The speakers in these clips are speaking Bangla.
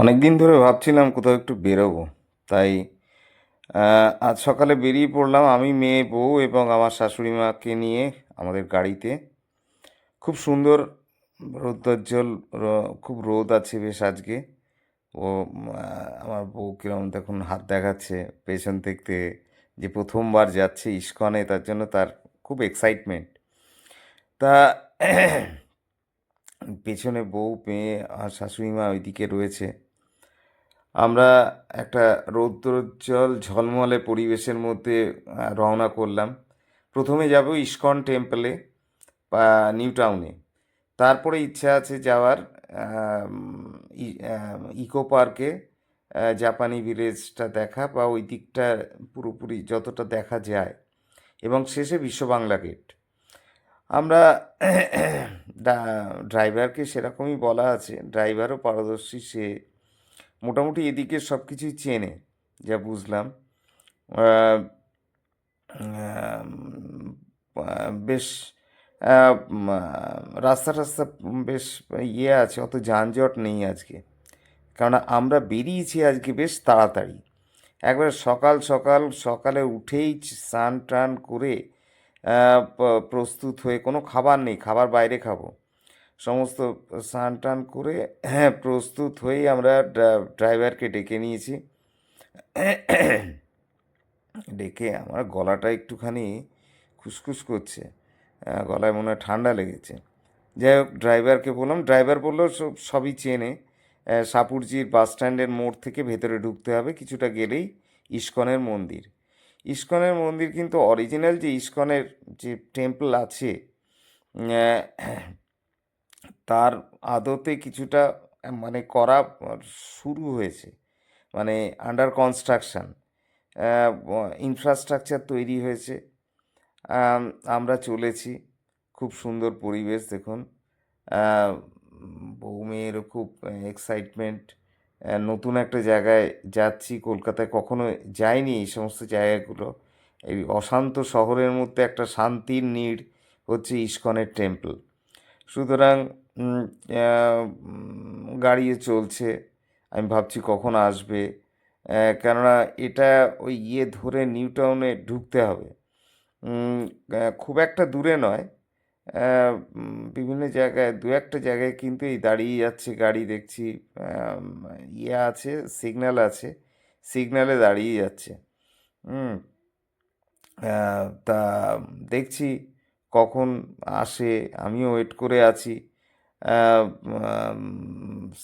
অনেক দিন ধরে ভাবছিলাম কোথাও একটু বেরোবো। তাই আজ সকালে বেরিয়ে পড়লাম, আমি, মেয়ে, বউ এবং আমার শাশুড়ি মাকে নিয়ে আমাদের গাড়িতে। খুব সুন্দর রৌদ্রোজ্জ্বল, খুব রোদ আছে বেশ আজকে। ও আমার বউ কিরম দেখুন হাত দেখাচ্ছে পেছন থেকে, যে প্রথমবার যাচ্ছে ইস্কনে, তার জন্য তার খুব এক্সাইটমেন্ট। তা পেছনে বউ, মেয়ে আর শাশুড়ি মা ওইদিকে রয়েছে। আমরা একটা রৌদ্রোজ্জ্বল ঝলমলে পরিবেশের মধ্যে রওনা করলাম। প্রথমে যাব ইস্কন টেম্পলে বা নিউ টাউনে। তারপরে ইচ্ছা আছে যাওয়ার ইকো পার্কে, জাপানি ভিলেজটা দেখা বা ওই দিকটা পুরোপুরি যতটা দেখা যায়, এবং শেষে বিশ্ব বাংলা গেট। আমরা ড্রাইভারকে সেরকমই বলা আছে, ড্রাইভারও পারদর্শী, সে মোটামুটি এদিকে সব কিছুই চেনে, যা বুঝলাম। আহ, বেশ রাস্তা টাস্তা বেশ আছে, অত যানজট নেই আজকে। কারণ আমরা বেরিয়েছি আজকে বেশ তাড়াতাড়ি, একবারে সকাল সকাল, সকালে উঠেই স্নান টান করে প্রস্তুত হয়ে, কোনো খাবার নেই, খাবার বাইরে খাবো, সমস্ত স্নান টান করে হ্যাঁ প্রস্তুত হয়েই আমরা ড্রাইভারকে ডেকে নিয়েছি। ডেকে আমার গলাটা একটুখানি খুসখুস করছে, গলায় মনে হয় ঠান্ডা লেগেছে। যাই হোক, ড্রাইভারকে বললাম, ড্রাইভার বললো সবই চেনে। সাপুরজির বাস স্ট্যান্ডের মোড় থেকে ভেতরে ঢুকতে হবে, কিছুটা গেলেই ইস্কনের মন্দির। ইস্কনের মন্দির কিন্তু অরিজিনাল যে ইস্কনের যে টেম্পল আছে, আহ, তার আদতে কিছুটা মানে করা শুরু হয়েছে, মানে আন্ডার কনস্ট্রাকশন, ইনফ্রাস্ট্রাকচার তৈরি হয়েছে। আম, আমরা চলেছি, খুব সুন্দর পরিবেশ দেখুন। আহ, বউ মেয়েরও খুব এক্সাইটমেন্ট, নতুন একটা জায়গায় যাচ্ছি, কলকাতায় কখনো যাইনি এই সমস্ত জায়গাগুলো। এই অশান্ত শহরের মধ্যে একটা শান্তির নীড় হচ্ছে ইস্কনের টেম্পল। সুতরাং উম, গাড়িয়ে চলছে, আমি ভাবছি কখন আসবে। কেননা এটা ওই ধরে নিউ টাউনে ঢুকতে হবে। উম, খুব একটা দূরে নয়। বিভিন্ন জায়গায়, দু একটা জায়গায় কিন্তু এই দাঁড়িয়ে যাচ্ছে গাড়ি দেখছি। আম, আছে, সিগন্যাল আছে, সিগন্যালে দাঁড়িয়ে যাচ্ছে। হুম। তা দেখছি কখন আসে, আমিও ওয়েট করে আছি।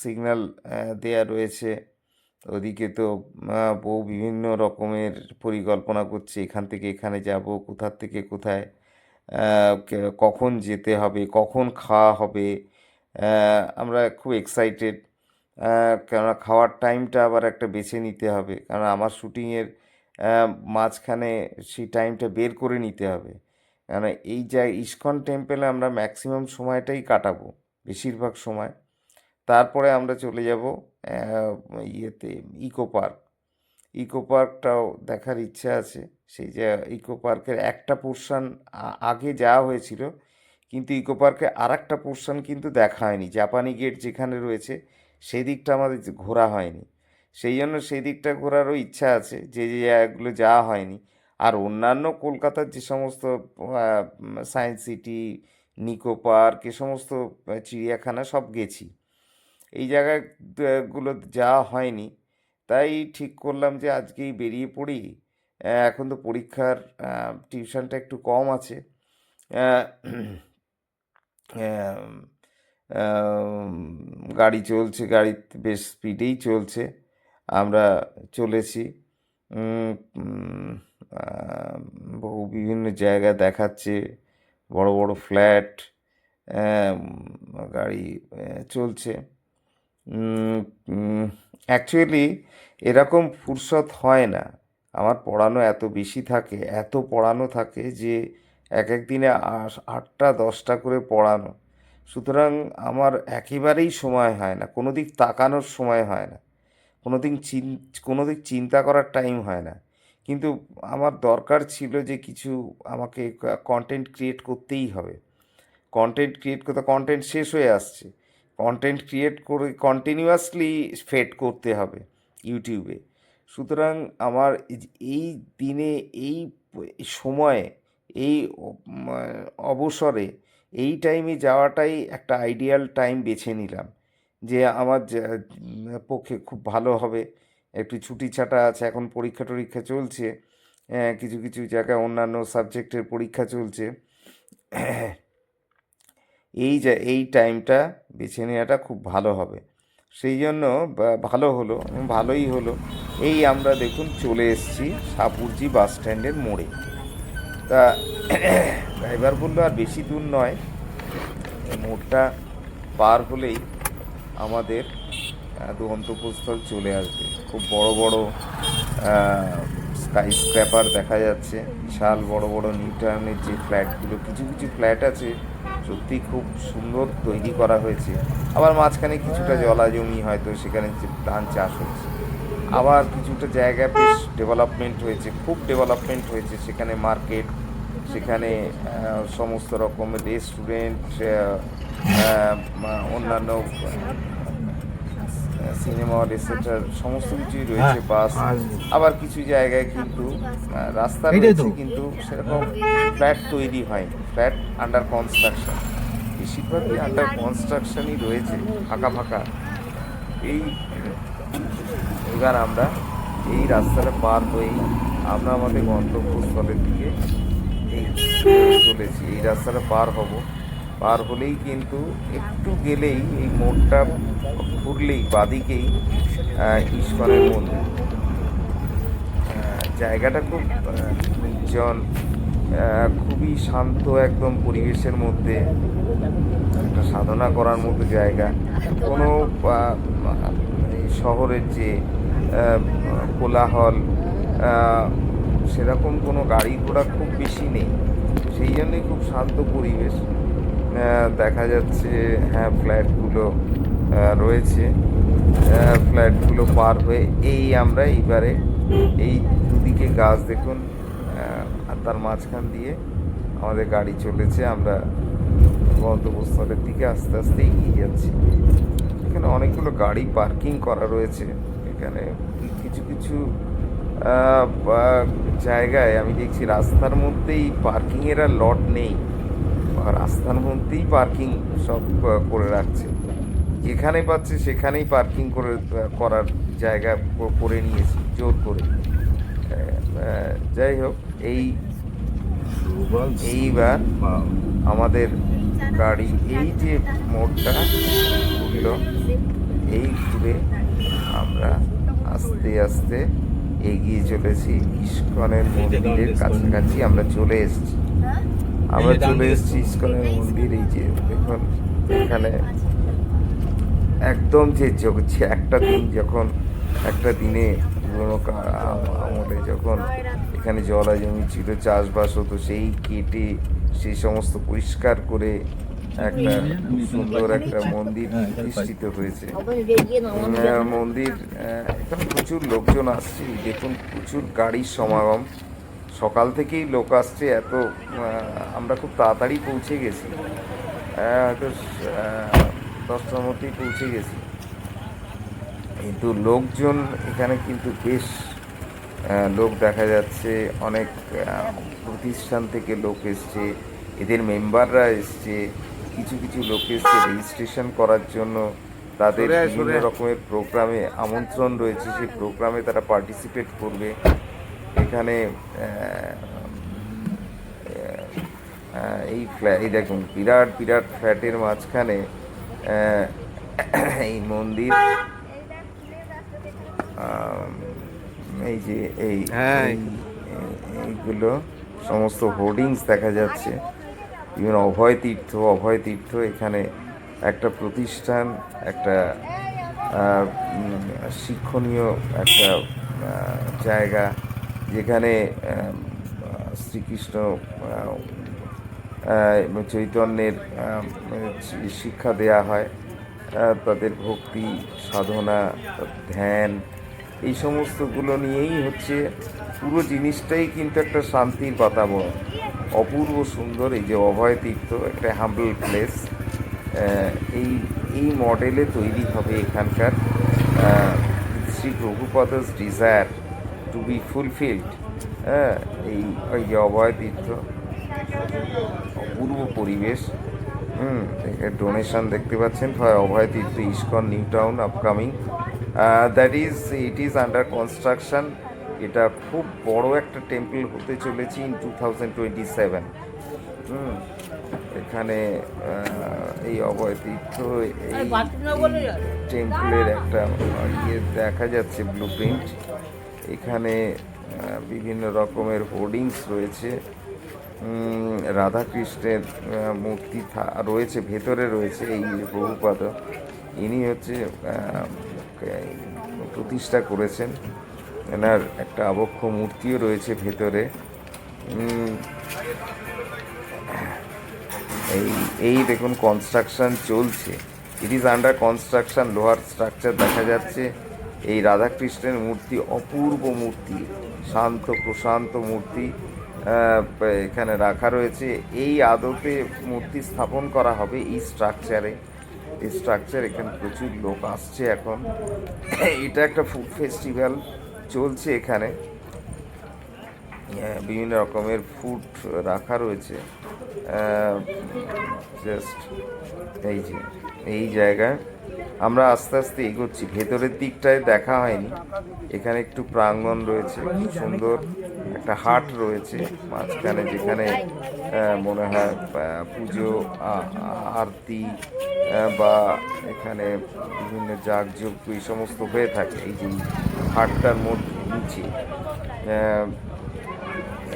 সিগন্যাল দেয়া রয়েছে ওদিকে, তো বউ বিভিন্ন রকমের পরিকল্পনা করছে, এখান থেকে এখানে যাব, কোথার থেকে কোথায়, কখন যেতে হবে, কখন খাওয়া হবে। আমরা খুব এক্সাইটেড, কেননা খাওয়ার টাইমটা আবার একটা বেছে নিতে হবে, কারণ আমার শ্যুটিংয়ের মাঝখানে সেই টাইমটা বের করে নিতে হবে। কেননা এই যা ইস্কন টেম্পলে আমরা ম্যাক্সিমাম সময়টাই কাটাবো, বেশিরভাগ সময়। তারপরে আমরা চলে যাব ইয়েতে, ইকো পার্ক। ইকো পার্কটাও দেখার ইচ্ছা আছে। সেই যে ইকো পার্কের একটা পোর্শন আগে যাওয়া হয়েছিল, কিন্তু ইকো পার্কে আর একটা পোর্শন কিন্তু দেখা হয়নি, জাপানি গেট যেখানে রয়েছে সেই দিকটা আমাদের ঘোরা হয়নি। সেই জন্য সেই দিকটা ঘোরারও ইচ্ছা আছে, যে যে জায়গাগুলো যাওয়া হয়নি। আর অন্যান্য কলকাতার যে সমস্ত সায়েন্স সিটি, নিকো পার্ক, এ সমস্ত চিড়িয়াখানা সব গেছি, এই জায়গাগুলো যাওয়া হয়নি। তাই ঠিক করলাম যে আজকেই বেরিয়ে পড়ি। এখন তো পরীক্ষার টিউশনটা একটু কম আছে। আহ, আম, আম, গাড়ি চলছে, গাড়ি বেশ স্পিডেই চলছে, আমরা চলেছি। উম, উম, আম, বহু বিভিন্ন জায়গা দেখাচ্ছে, বড় বড় ফ্ল্যাট, গাড়ি চলছে। অ্যাকচুয়ালি এরকম ফুরসত হয় না, আমার পড়ানো এত বেশি থাকে, এত পড়ানো থাকে যে এক এক দিনে 8টা 10টা করে পড়ানো। সুতরাং আমার একেবারেই সময় হয় না, কোনো দিক তাকানোর সময় হয় না, কোনো দিন কোনো দিক চিন্তা করার টাইম হয় না। কিন্তু আমার দরকার ছিল যে কিছু, আমাকে কন্টেন্ট ক্রিয়েট করতেই হবে। কন্টেন্ট ক্রিয়েট করতে, কন্টেন্ট শেষ হয়ে আসছে, কন্টেন্ট ক্রিয়েট করে কন্টিনিউয়াসলি ফেড করতে হবে ইউটিউবে। সুতরাং আমার এই দিনে এই সময়ে এই অবসরে এই টাইমে যাওয়াটাই একটা আইডিয়াল টাইম বেছে নিলাম, যে আমার পক্ষে খুব ভালো হবে। একটু ছুটি ছাটা আছে, এখন পরীক্ষা টরীক্ষা চলছে, কিছু কিছু জায়গায় অন্যান্য সাবজেক্টের পরীক্ষা চলছে। এই টাইমটা বেছে নেওয়াটা খুব ভালো হবে, সেই জন্য ভালো হলো, ভালোই হলো। এই আমরা দেখুন চলে এসেছি সাপুরজি বাস স্ট্যান্ডের মোড়ে। তা ড্রাইভার বললো আর বেশি দূর নয়, মোড়টা পার হলেই আমাদের গন্তব্যস্থল চলে আসবে। খুব বড় বড় স্কাই স্ক্র্যাপার দেখা যাচ্ছে, বিশাল বড় বড় নিউটাউনের যে ফ্ল্যাটগুলো, কিছু কিছু ফ্ল্যাট আছে সত্যি খুব সুন্দর তৈরি করা হয়েছে। আবার মাঝখানে কিছুটা জলা জমি, হয়তো সেখানে ধান চাষ হচ্ছে। আবার কিছুটা জায়গা বেশ ডেভেলপমেন্ট হয়েছে, খুব ডেভেলপমেন্ট হয়েছে। সেখানে মার্কেট, সেখানে সমস্ত রকমের রেস্টুরেন্ট, অন্যান্য সিনেমা হল এসেটার সমস্ত কিছুই রয়েছে, বাস। আবার কিছু জায়গায় কিন্তু রাস্তা রয়েছে, কিন্তু সেরকম ফ্ল্যাট তৈরি হয়নি, ফ্ল্যাট আন্ডার কনস্ট্রাকশন, বেশিরভাগই আন্ডার কনস্ট্রাকশনই রয়েছে, ফাঁকা ফাঁকা। এবার আমরা এই রাস্তাটা পার হয়েই আমরা আমাদের গন্তব্যস্থলের দিকে চলেছি। এই রাস্তাটা পার হব, পার হলেই কিন্তু একটু গেলেই এই মোড়টা ঘুরলেই বাদিকেই ইস্কনের মন্দির। জায়গাটা খুব নির্জন, খুবই শান্ত একদম পরিবেশের মধ্যে, একটা সাধনা করার মতো জায়গা। কোনো শহরের যে কোলাহল, সেরকম কোনো গাড়ি ঘোড়া খুব বেশি নেই, সেই জন্যই খুব শান্ত পরিবেশ দেখা যাচ্ছে। হ্যাঁ, ফ্ল্যাটগুলো রয়েছে, ফ্ল্যাটগুলো পার হয়ে আমরা এইবারে এই দুদিকে গাছ দেখুন, আর তার মাঝখান দিয়ে আমাদের গাড়ি চলেছে। আমরা গন্তব্যস্থলের দিকে আস্তে আস্তে এগিয়ে যাচ্ছি। এখানে অনেকগুলো গাড়ি পার্কিং করা রয়েছে। এখানে কিছু কিছু জায়গায় আমি দেখছি রাস্তার মধ্যেই পার্কিংয়ের আর লট নেই, রাস্তার মধ্যেই পার্কিং সব করে রাখছে, যেখানে পাচ্ছে সেখানেই পার্কিং করার জায়গা করে নিয়েছি জোর করে। যাই হোক, এইবার আমাদের গাড়ি এই যে মোড়টা ঘুরল, এই ঘুরে আমরা আস্তে আস্তে এগিয়ে চলেছি ইস্কনের মন্দিরের কাছাকাছি। আমরা চলে এসেছি ইস্কনের মন্দির। এই যে দেখুন, এখানে একদম যে একটা দিনে পুরোনো আমলে যখন এখানে জলা জমি ছিল, চাষবাস হতো, সেই কেটে সেই সমস্ত পরিষ্কার করে একটা সুন্দর একটা মন্দির প্রতিষ্ঠিত হয়েছে। মন্দির, এখানে প্রচুর লোকজন আসছে, দেখুন প্রচুর গাড়ির সমাগম, সকাল থেকেই লোক আসছে। আমরা খুব তাড়াতাড়ি পৌঁছে গেছি, হয়তো 10টার মধ্যেই পৌঁছে গেছি, কিন্তু লোকজন এখানে কিন্তু বেশ লোক দেখা যাচ্ছে। অনেক প্রতিষ্ঠান থেকে লোক এসছে, এদের মেম্বাররা এসছে, কিছু কিছু লোক এসছে রেজিস্ট্রেশন করার জন্য। তাদের বিভিন্ন রকমের প্রোগ্রামে আমন্ত্রণ রয়েছে, সেই প্রোগ্রামে তারা পার্টিসিপেট করবে। এখানে এই দেখুন, বিরাট বিরাট ফ্ল্যাটের মাঝখানে এই মন্দির। এই যে এইগুলো সমস্ত হোর্ডিংস দেখা যাচ্ছে, বিভিন্ন অভয় তীর্থ এখানে একটা প্রতিষ্ঠান, একটা শিক্ষণীয় একটা জায়গা, যেখানে শ্রীকৃষ্ণ চৈতন্যের শিক্ষা দেয়া হয়। তাদের ভক্তি সাধনা, ধ্যান, এই সমস্তগুলো নিয়েই হচ্ছে পুরো জিনিসটাই কিন্তু একটা শান্তির বাতাবরণ, অপূর্ব সুন্দর। এই যে অভয় তীর্থ, একটা হাম্বল প্লেস, এই মডেলে তৈরি হবে এখানকার Shri Prabhupada's desire to be fulfilled. হ্যাঁ, এই ওই যে অভয় তীর্থ, অপূর্ব পরিবেশ। ডোনেশন দেখতে পাচ্ছেন for Abhay Tirtha ISKCON New Town upcoming, it is under construction. এটা খুব বড় একটা টেম্পল হতে চলেছে ইন 2027। এখানে এই অভয় তীর্থ, এই টেম্পলের একটা ইয়ে দেখা যাচ্ছে ব্লু প্রিন্ট। এখানে বিভিন্ন রকমের হোর্ডিংস রয়েছে, রাধাকৃষ্ণের মূর্তি রয়েছে, ভেতরে রয়েছে এই প্রভুপাদ, ইনি হচ্ছে প্রতিষ্ঠা করেছেন। এনার একটা আবক্ষ মূর্তিও রয়েছে ভেতরে। এই দেখুন কনস্ট্রাকশন চলছে, ইট ইজ আন্ডার কনস্ট্রাকশন। লোহার স্ট্রাকচার দেখা যাচ্ছে। এই রাধাকৃষ্ণের মূর্তি অপূর্ব মূর্তি, শান্ত প্রশান্ত মূর্তি এখানে রাখা রয়েছে। এই আদতে মূর্তি স্থাপন করা হবে এই স্ট্রাকচারে। এই স্ট্রাকচার, এখানে প্রচুর লোক আসছে এখন। এটা একটা ফুড ফেস্টিভ্যাল চলছে এখানে, বিভিন্ন রকমের ফুড রাখা রয়েছে। জাস্ট এই যে এই জায়গায় আমরা আস্তে আস্তে এগোচ্ছি। ভেতরের দিকটায় দেখা হয়নি, এখানে একটু প্রাঙ্গণ রয়েছে, খুব সুন্দর একটা হাট রয়েছে মাঝখানে, যেখানে মনে হয় পুজো আরতি বা এখানে বিভিন্ন যাগযজ্ঞ এই সমস্ত হয়ে থাকে। এই যে হাটটার মধ্যে নিচে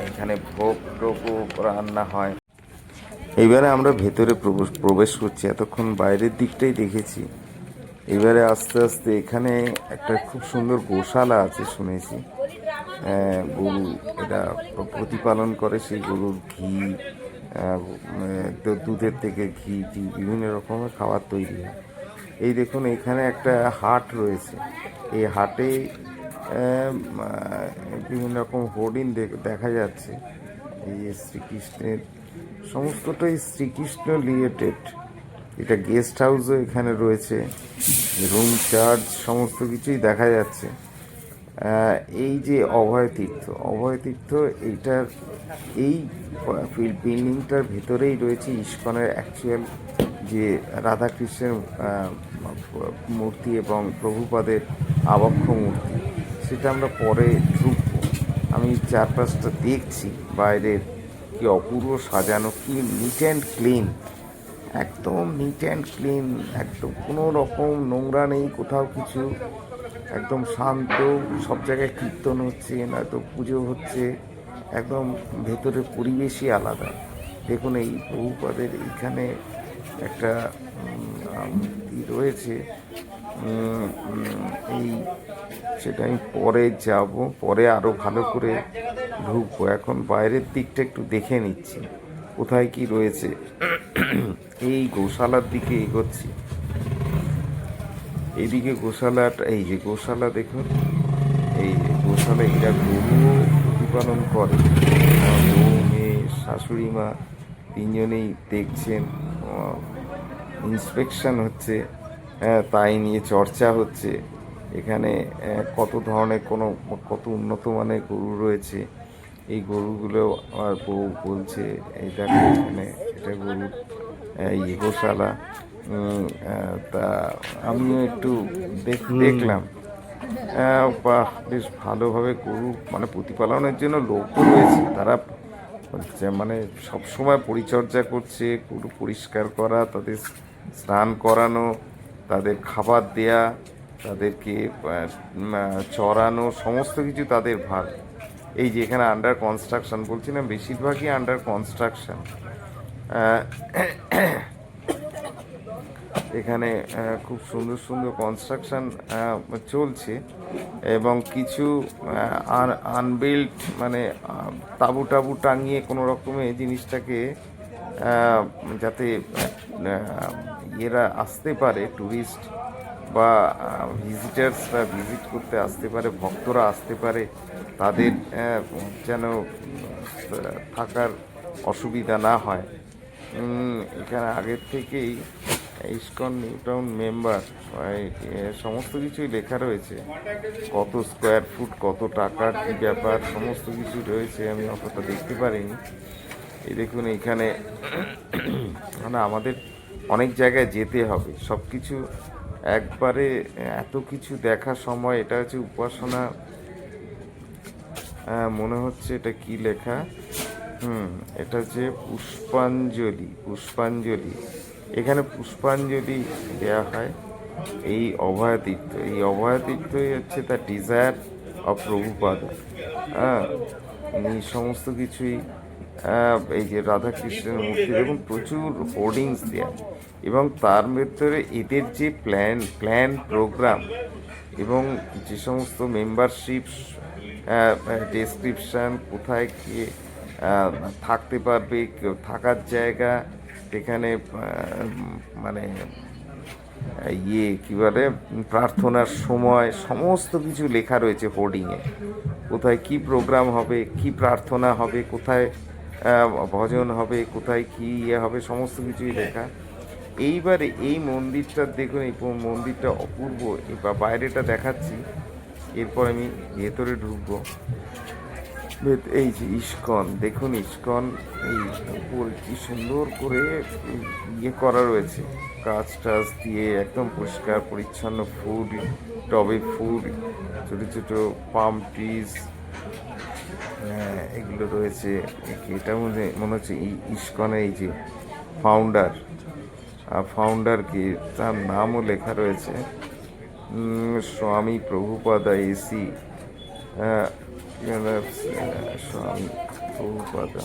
এখানে ভোগ টোগও রান্না হয়। এইবারে আমরা ভেতরে প্রবেশ করছি, এতক্ষণ বাইরের দিকটাই দেখেছি। এবারে আস্তে আস্তে এখানে একটা খুব সুন্দর গোশালা আছে শুনেছি, গরু এটা প্রতিপালন করে। সেই গরুর ঘি, দুধের থেকে ঘি বিভিন্ন রকমের খাবার তৈরি হয়। এই দেখুন এখানে একটা হাট রয়েছে, এই হাটে বিভিন্ন রকম হোর্ডিং দেখা যাচ্ছে। এই শ্রীকৃষ্ণের সমস্তটাই শ্রীকৃষ্ণ রিলেটেড। এটা গেস্ট হাউসও এখানে রয়েছে, রুম চার্জ সমস্ত কিছুই দেখা যাচ্ছে। এই যে অভয় তীর্থ এইটার এই বিল্ডিংটার ভেতরেই রয়েছে ইস্কনের অ্যাকচুয়াল যে রাধাকৃষ্ণের মূর্তি এবং প্রভুপাদের আবক্ষ মূর্তি, সেটা আমরা পরে ঢুকবো। আমি চারপাশটা দেখছি বাইরের, কি অপূর্ব সাজানো, কি নিট অ্যান্ড ক্লিন, একদম নিট অ্যান্ড ক্লিন, একদম কোনো রকম নোংরা নেই কোথাও কিছু, একদম শান্ত। সব জায়গায় কীর্তন হচ্ছে, নয়তো পুজো হচ্ছে, একদম ভেতরের পরিবেশই আলাদা। দেখুন এই প্রভুপাদের এইখানে একটা মূর্তি রয়েছে, এই সেটা আমি পরে যাব, পরে আরও ভালো করে ঢুকবো। এখন বাইরের দিকটা একটু দেখে নিচ্ছি কোথায় কি রয়েছে। এই গোশালার দিকে এগোচ্ছি। এইদিকে গোশালাটা, এই যে গোশালা দেখুন, এই গোশালা এরা গরুও প্রতিপালন করে। বউ, মেয়ে, শাশুড়ি মা তিনজনেই দেখছেন, ইন্সপেকশন হচ্ছে, তাই নিয়ে চর্চা হচ্ছে। এখানে কত ধরনের কত উন্নত মানের গরু রয়েছে। এই গরুগুলো আমার বউ বলছে, এই দেখো এখানে এটা গরুর গোশালা। তা আমিও একটু দেখলাম, বাহ, বেশ ভালোভাবে গরু মানে প্রতিপালনের জন্য লোকও রয়েছে। তারা মানে সবসময় পরিচর্যা করছে, গরু পরিষ্কার করা, তাদের স্নান করানো, তাদের খাবার দেয়া, তাদেরকে চড়ানো, সমস্ত কিছু তাদের ভার। এই যে এখানে আন্ডার কনস্ট্রাকশন বলছিলাম, বেশিরভাগই আন্ডার কনস্ট্রাকশন। এখানে খুব সুন্দর সুন্দর কনস্ট্রাকশন চলছে, এবং কিছু আনবিল্ড মানে তাঁবু টাবু টাঙিয়ে কোনো রকমে জিনিসটাকে যাতে এরা আসতে পারে, ট্যুরিস্ট বা ভিজিটার্সরা ভিজিট করতে আসতে পারে, ভক্তরা আসতে পারে, তাদের যেন থাকার অসুবিধা না হয়। এখানে আগের থেকেই ইসকন নিউ টাউন মেম্বার, সমস্ত কিছুই লেখা রয়েছে, কত স্কোয়ার ফুট, কত টাকার কী ব্যাপার, সমস্ত কিছু রয়েছে। আমি অতটা দেখতে পারিনি। এই দেখুন এখানে মানে আমাদের অনেক জায়গায় যেতে হবে, সব কিছু একবারে এত কিছু দেখার সময়। এটা হচ্ছে উপাসনা, মনে হচ্ছে এটা কি লেখা, এটা হচ্ছে পুষ্পাঞ্জলি। পুষ্পাঞ্জলি, এখানে পুষ্পাঞ্জলি দেওয়া হয়। এই অভয় তীর্থ, এই অভয় তীর্থই হচ্ছে তার ডিজায়ার অফ প্রভুপাদা। হ্যাঁ, উনি সমস্ত কিছুই, এই যে রাধাকৃষ্ণের মূর্তি দেখুন, প্রচুর হোর্ডিংস দেওয়া, এবং তার ভেতরে এদের যে প্ল্যান প্রোগ্রাম এবং যে সমস্ত মেম্বারশিপ ডেসক্রিপশান, কোথায় গিয়ে থাকতে পারবে, থাকার জায়গা, এখানে মানে কী বলে, প্রার্থনার সময়, সমস্ত কিছু লেখা রয়েছে হোর্ডিংয়ে। কোথায় কি প্রোগ্রাম হবে, কি প্রার্থনা হবে, কোথায় ভজন হবে, কোথায় কি হবে, সমস্ত কিছুই লেখা। এইবারে এই মন্দিরটা দেখুন, এই মন্দিরটা অপূর্ব। বা বাইরেটা দেখাচ্ছি, এরপর আমি ভেতরে ঢুকবো। এই যে ইস্কন, দেখুন ইস্কন, এই উপরে কি সুন্দর করে করা রয়েছে, কাঁচ টাচ দিয়ে একদম পরিষ্কার পরিচ্ছন্ন, ফুল, টবে ফুল, ছোটো ছোটো পাম ট্রিজ, এগুলো রয়েছে। এটার মধ্যে মনে হচ্ছে ইস্কনের এই যে ফাউন্ডার কি, তার নামও লেখা রয়েছে, স্বামী প্রভুপাদা এসি, স্বামী প্রভুপাদা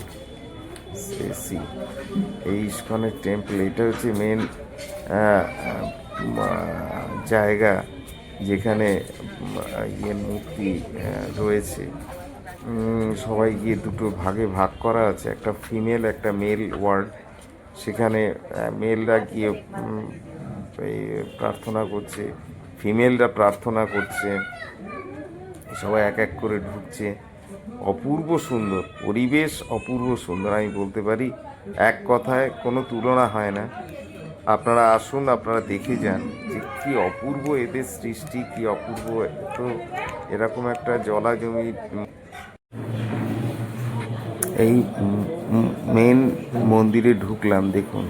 এসি। এই ইস্কনের টেম্পল, এটা হচ্ছে মেন জায়গা যেখানে মূর্তি রয়েছে। সবাই গিয়ে দুটো ভাগে ভাগ করা আছে, একটা ফিমেল, একটা মেল ওয়ার্ড। সেখানে মেলরা গিয়ে প্রার্থনা করছে, ফিমেলরা প্রার্থনা করছে, সবাই এক এক করে ঢুকছে। অপূর্ব সুন্দর পরিবেশ, অপূর্ব সুন্দর, আমি বলতে পারি এক কথায় কোনো তুলনা হয় না। আপনারা আসুন, আপনারা দেখে যান যে কী অপূর্ব এদের সৃষ্টি, কী অপূর্ব। তো এরকম একটা জলা জমি, এই মেন মন্দিরে ঢুকলাম, দেখুন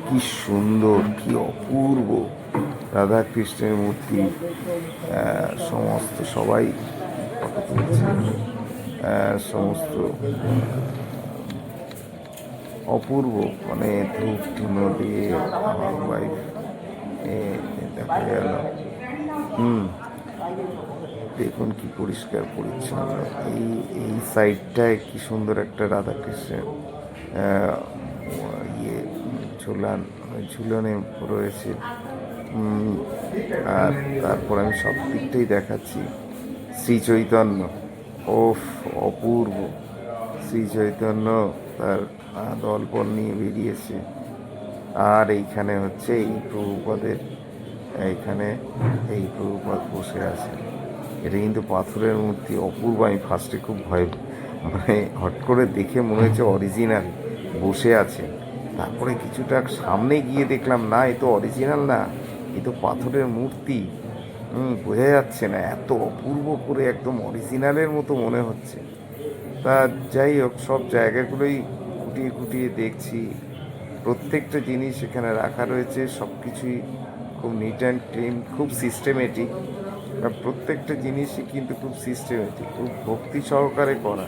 কি সুন্দর, কি অপূর্ব রাধাকৃষ্ণের মূর্তি। সমস্ত সবাই ফটো তুলছে, সমস্ত অপূর্ব, মানে ধূপ ধুনো দিয়ে আমার ওয়াইফ দেখা গেল। দেখুন কি পরিষ্কার পরিচ্ছন্ন। এই এই সাইডটায় কি সুন্দর একটা রাধাকৃষ্ণের ঝুলনে রয়েছে। আর তারপর আমি সব দিকটাই দেখাচ্ছি। শ্রী চৈতন্য, ওফ অপূর্ব। শ্রী চৈতন্য তার দলবল নিয়ে বেরিয়েছে। আর এইখানে হচ্ছে এই প্রভুপাদের, এইখানে এই প্রভুপাদ বসে আছে। এটা কিন্তু পাথরের মূর্তি, অপূর্ব। আমি ফার্স্টে খুব ভয়, মানে হট করে দেখে মনে হচ্ছে অরিজিনাল বসে আছে। তারপরে কিছুটা সামনে গিয়ে দেখলাম না, এ তো অরিজিনাল না, এ তো পাথরের মূর্তি। বোঝা যাচ্ছে না, এত অপূর্ব করে একদম অরিজিনালের মতো মনে হচ্ছে। তা যাই হোক, সব জায়গাগুলোই খুঁটিয়ে খুঁটিয়ে দেখছি, প্রত্যেকটা জিনিস এখানে রাখা রয়েছে, সব কিছুই খুব নিট অ্যান্ড ক্লিন, খুব সিস্টেমেটিক। প্রত্যেকটা জিনিসই কিন্তু খুব সিস্টেমেটিক, খুব ভক্তি সহকারে করা।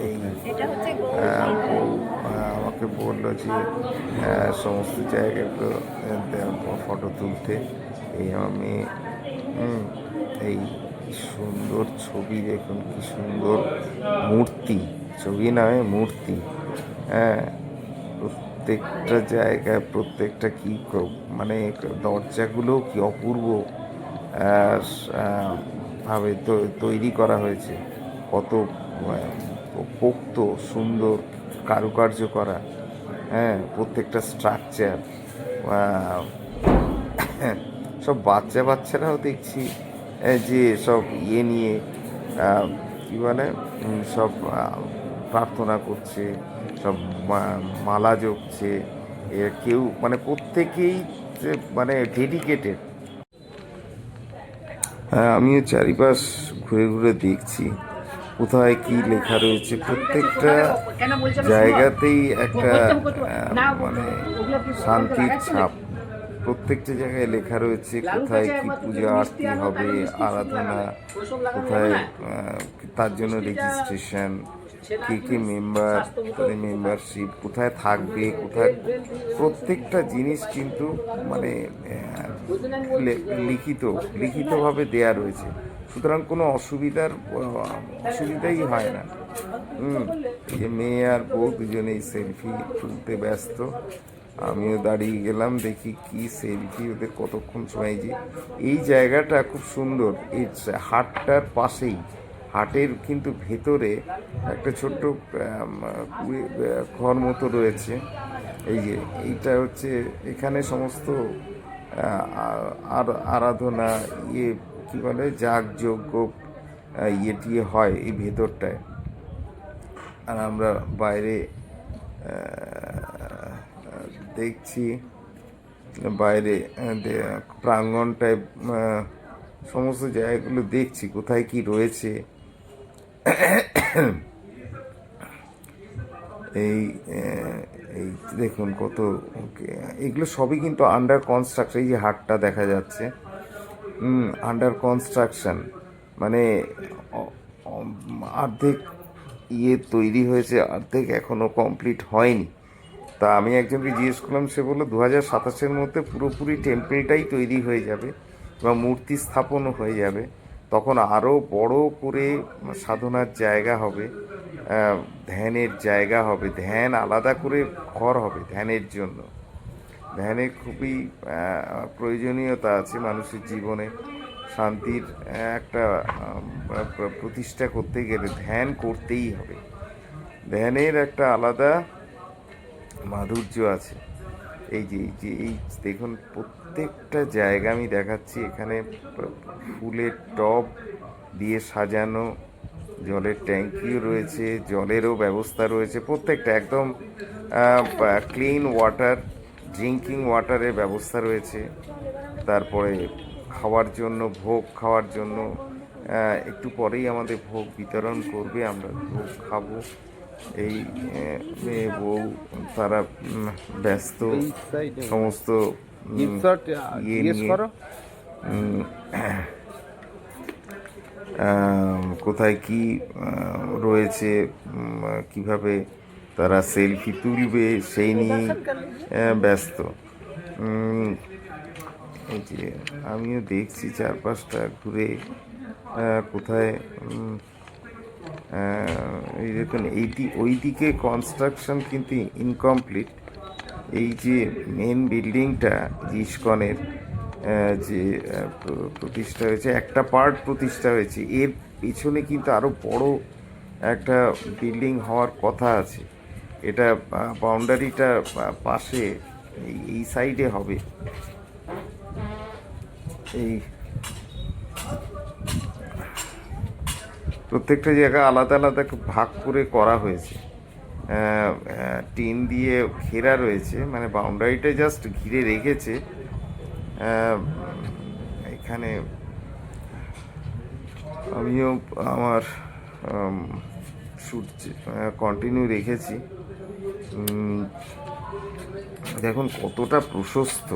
এই আমাকে বললো যে সমস্ত জায়গাগুলো ফটো তুলতে। এই আমি এই সুন্দর ছবি, দেখুন কি সুন্দর মূর্তি, ছবি নয় মূর্তি। হ্যাঁ, প্রত্যেকটা জায়গায়, প্রত্যেকটা কি মানে দরজাগুলো কি অপূর্ব ভাবে তৈরি করা হয়েছে, কত পোক্ত সুন্দর কারুকার্য করা। হ্যাঁ, প্রত্যেকটা স্ট্রাকচার। সব বাচ্চারাও দেখছি যে সব নিয়ে কী বলে, সব প্রার্থনা করছে, সব মালা জপছে, এর কেউ মানে প্রত্যেকেই যে মানে ডেডিকেটেড। হ্যাঁ, আমিও চারিপাশ ঘুরে ঘুরে দেখছি কোথায় কি লেখা রয়েছে। প্রত্যেকটা জায়গাতেই একটা মানে শান্তির ছাপ। প্রত্যেকটা জায়গায় লেখা রয়েছে কোথায় কি পূজা আরতি হবে, আরাধনা কোথায়, তার জন্য রেজিস্ট্রেশন, কে কে মেম্বার, তাদের মেম্বারশিপ কোথায় থাকবে, কোথায় প্রত্যেকটা জিনিস কিন্তু মানে লিখিতভাবে দেয়া রয়েছে। সুতরাং কোনো অসুবিধাই হয় না। এই যে মেয়ে আর বউ দুজনেই সেলফি তুলতে ব্যস্ত। আমিও দাঁড়িয়ে গেলাম, দেখি কি সেলফি ওদের কতক্ষণ সময়। যে এই জায়গাটা খুব সুন্দর, এই হাটটার পাশেই, হাটের কিন্তু ভেতরে একটা ছোট্ট ঘর মতো রয়েছে। এই যে এইটা হচ্ছে এখানে সমস্ত আর আরাধনা, ইয়ে কী বলে, যাগযজ্ঞ ইয়ে টিয়ে হয় এই ভেতরটায়। আর আমরা বাইরে দেখছি, বাইরে প্রাঙ্গণটায় সমস্ত জায়গাগুলো দেখছি কোথায় কি রয়েছে। এই এই দেখুন কত, এগুলো সবই কিন্তু আন্ডার কনস্ট্রাকশন। এই যে হাটটা দেখা যাচ্ছে, আন্ডার কনস্ট্রাকশন, মানে অর্ধেক ইয়ে তৈরি হয়েছে, অর্ধেক এখনো কমপ্লিট হয়নি। তা আমি একজনকে জিজ্ঞেস করলাম, সে বললো 2027-এর মধ্যে পুরোপুরি টেম্পেলটাই তৈরি হয়ে যাবে বা মূর্তি স্থাপনও হয়ে যাবে। তখন আরও বড় করে সাধনার জায়গা হবে, ধ্যানের জায়গা হবে, ধ্যান আলাদা করে ঘর হবে ধ্যানের জন্য। ধ্যানের খুবই প্রয়োজনীয়তা আছে মানুষের জীবনে। শান্তির একটা প্রতিষ্ঠা করতে গেলে ধ্যান করতেই হবে। ধ্যানের একটা আলাদা মাধুর্য আছে। এই দেখুন প্রত্যেকটা জায়গা আমি দেখাচ্ছি, এখানে ফুলের টব দিয়ে সাজানো, জলের ট্যাঙ্কিও রয়েছে, জলেরও ব্যবস্থা রয়েছে। প্রত্যেকটা একদম ক্লিন ওয়াটার, ড্রিঙ্কিং ওয়াটারের ব্যবস্থা রয়েছে। তারপরে খাওয়ার জন্য, ভোগ খাওয়ার জন্য একটু পরেই আমাদের ভোগ বিতরণ করবে, আমরা ভোগ খাবো। এই মেয়ে বউ তারা ব্যস্ত সমস্ত ইয়ে নিয়ে, কোথায় কি রয়েছে, কিভাবে তারা সেলফি তুলবে সেই নিয়েই ব্যস্ত। এই যে আমিও দেখছি চারপাশটা ঘুরে কোথায়, এই দেখুন ওই দিকে কনস্ট্রাকশন কিন্তু ইনকমপ্লিট। এই যে মেন বিল্ডিংটা ইস্কনের যে প্রতিষ্ঠা হয়েছে, একটা পার্ট প্রতিষ্ঠা হয়েছে, এর পিছনে কিন্তু আরও বড় একটা বিল্ডিং হওয়ার কথা আছে। এটা বাউন্ডারিটা পাশে এই সাইডে হবে। এই প্রত্যেকটা জায়গা আলাদা আলাদা ভাগ করে করা হয়েছে, টিন দিয়ে ঘেরা রয়েছে, মানে বাউন্ডারিটা জাস্ট ঘিরে রেখেছে। এখানে আমিও আমার শ্যুট কন্টিনিউ রেখেছি। দেখুন কতটা প্রশস্ত,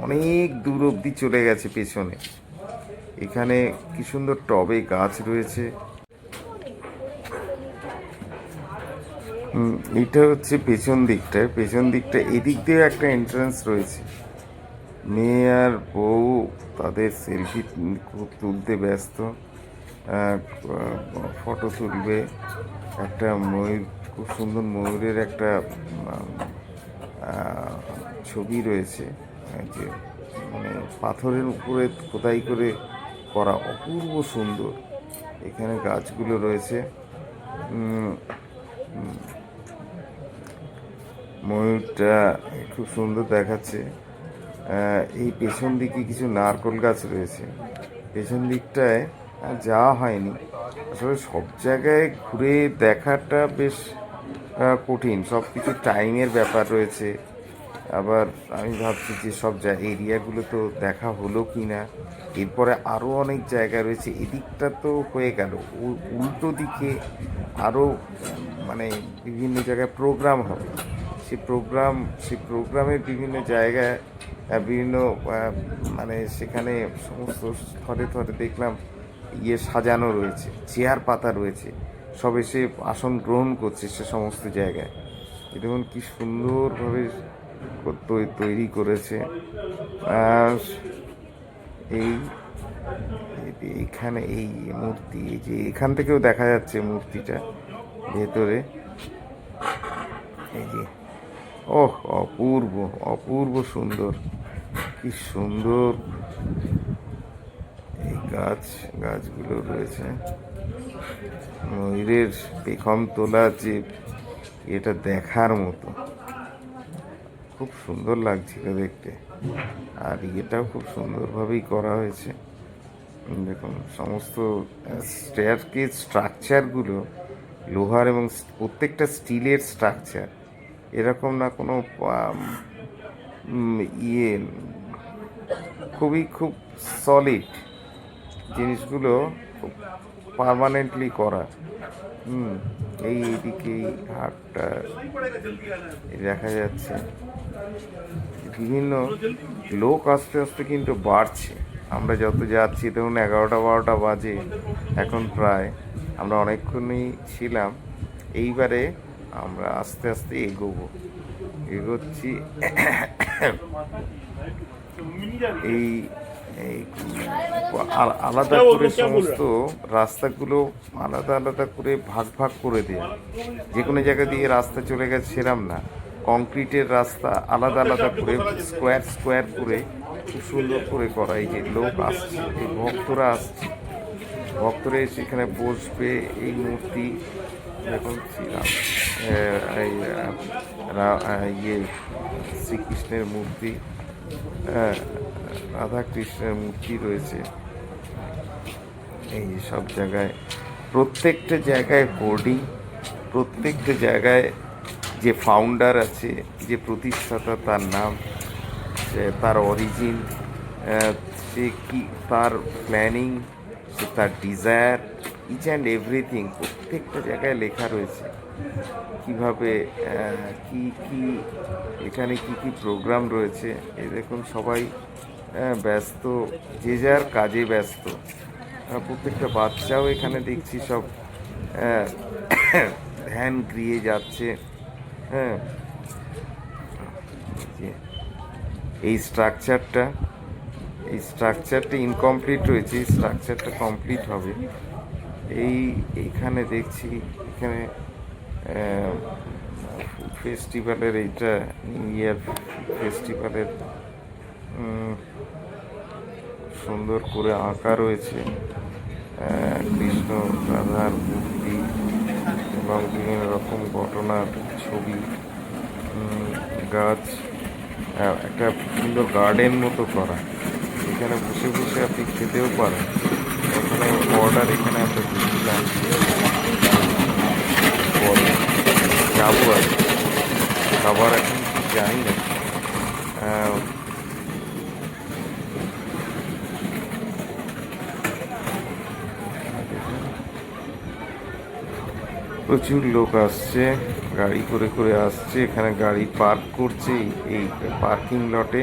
অনেক দূর অবধি চলে গেছে পেছনে। এখানে কি সুন্দর টবে গাছ রয়েছে। এটা হচ্ছে পেছন দিকটা, এদিক দিয়ে একটা এন্ট্রান্স রয়েছে। মেয়ে আর বউ তাদের সেলফি তুলতে ব্যস্ত, ফটো তুলবে। একটা ময়ূর, খুব সুন্দর ময়ূরের একটা ছবি রয়েছে, যে মানে পাথরের উপরে খোদাই করে করা, অপূর্ব সুন্দর। এখানে গাছগুলো রয়েছে, ময়ূরটা খুব সুন্দর দেখাচ্ছে। এই পেছন দিকে কিছু নারকেল গাছ রয়েছে। পেছন দিকটায় যাওয়া হয়নি, আসলে সব জায়গায় ঘুরে দেখাটা বেশ কঠিন, সব কিছু টাইমের ব্যাপার রয়েছে। আবার আমি ভাবছি যে সব এরিয়াগুলো তো দেখা হলো কি না। এরপরে আরও অনেক জায়গা রয়েছে, এদিকটা তো হয়ে গেল। উল্টো দিকে আরও মানে বিভিন্ন জায়গায় প্রোগ্রাম হবে। সেই প্রোগ্রামের বিভিন্ন জায়গায় বিভিন্ন মানে সেখানে সমস্ত স্তরে স্তরে দেখলাম সাজানো রয়েছে, চেয়ার পাতা রয়েছে, সব এসে আসন গ্রহণ করছে সে সমস্ত জায়গায়। দেখুন কি সুন্দরভাবে তৈরি করেছে। আর এই এইখানে এই মূর্তি, এই যে এখান থেকেও দেখা যাচ্ছে মূর্তিটা ভেতরে। এই যে ওহ, অপূর্ব অপূর্ব সুন্দর, কি সুন্দর এই গাছগুলো রয়েছে। ময়ূরের পেখম তোলা যে, এটা দেখার মতো, খুব সুন্দর লাগছিল দেখতে। আর এটাও খুব সুন্দরভাবেই করা হয়েছে। দেখুন সমস্ত স্টেয়ারকেস স্ট্রাকচারগুলো লোহার এবং প্রত্যেকটা স্টিলের স্ট্রাকচার, এরকম না কোনো ইয়ে, খুব সলিড জিনিসগুলো, খুব পার্মানেন্টলি করা। এইদিকে এই হাটটা দেখা যাচ্ছে। বিভিন্ন লোক আস্তে আস্তে কিন্তু বাড়ছে। আমরা যত যাচ্ছি, ধরুন 11টা-12টা বাজে এখন প্রায়, আমরা অনেকক্ষণই ছিলাম। এইবারে আমরা আস্তে আস্তে এগোচ্ছি। এই আলাদা করে সমস্ত রাস্তাগুলো আলাদা আলাদা করে ভাগ করে দেয়া। যে কোনো জায়গা দিয়ে রাস্তা চলে গেছে সেরাম না, কংক্রিটের রাস্তা আলাদা আলাদা করে স্কোয়ার করে খুব সুন্দর করে করা। এই যে লোক আসছে, এই ভক্তরা আসছে, ভক্তরা এসে এখানে বসবে। এই মূর্তি দেখুন, শ্রীকৃষ্ণের মূর্তি, রাধা কৃষ্ণের মূর্তি রয়েছে। এই সব জায়গায়, প্রত্যেকটা জায়গায় হোর্ডিং, প্রত্যেকটা জায়গায় যে ফাউন্ডার আছে, যে প্রতিষ্ঠাতা, তার নাম, তার অরিজিন, সে কি, তার প্ল্যানিং, সে তার ডিজায়ার, ইচ অ্যান্ড এভরিথিং প্রত্যেকটা জায়গায় লেখা রয়েছে। কিভাবে কি এখানে কি প্রোগ্রাম রয়েছে। এই দেখুন সবাই ব্যস্ত, যে যার কাজে ব্যস্ত। প্রত্যেকটা বাচ্চাও এখানে দেখছি সব ধ্যান গৃহে যাচ্ছে। হ্যাঁ, এই স্ট্রাকচারটা ইনকমপ্লিট রয়েছে, এই স্ট্রাকচারটা কমপ্লিট হবে। এইখানে দেখছি, এখানে ফেস্টিভ্যালের, এইটা নিউ ইয়ার ফেস্টিভ্যালের সুন্দর করে আঁকা রয়েছে কৃষ্ণ রাধার মূর্তি এবং বিভিন্ন রকম ঘটনার ছবি, গাছ, একটা সুন্দর গার্ডেন মতো করা। এখানে বসে বসে আপনি খেতেও পারেন। এখানে অর্ডার, এখানে আমরা দিচ্ছিলাম, পরে যাবো আর খাবার এখন কি জানি না। প্রচুর লোক আসছে, গাড়ি করে আসছে, এখানে গাড়ি পার্ক করছে এই পার্কিং লটে।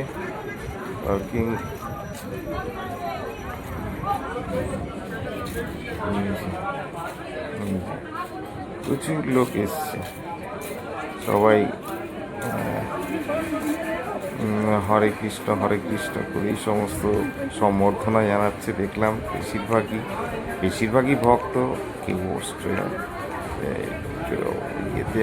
প্রচুর লোক এসছে, সবাই হরে কৃষ্ণ করে এই সমস্ত সম্বর্ধনা জানাচ্ছে। দেখলাম বেশিরভাগই ভক্ত, কেউ ইয়েতে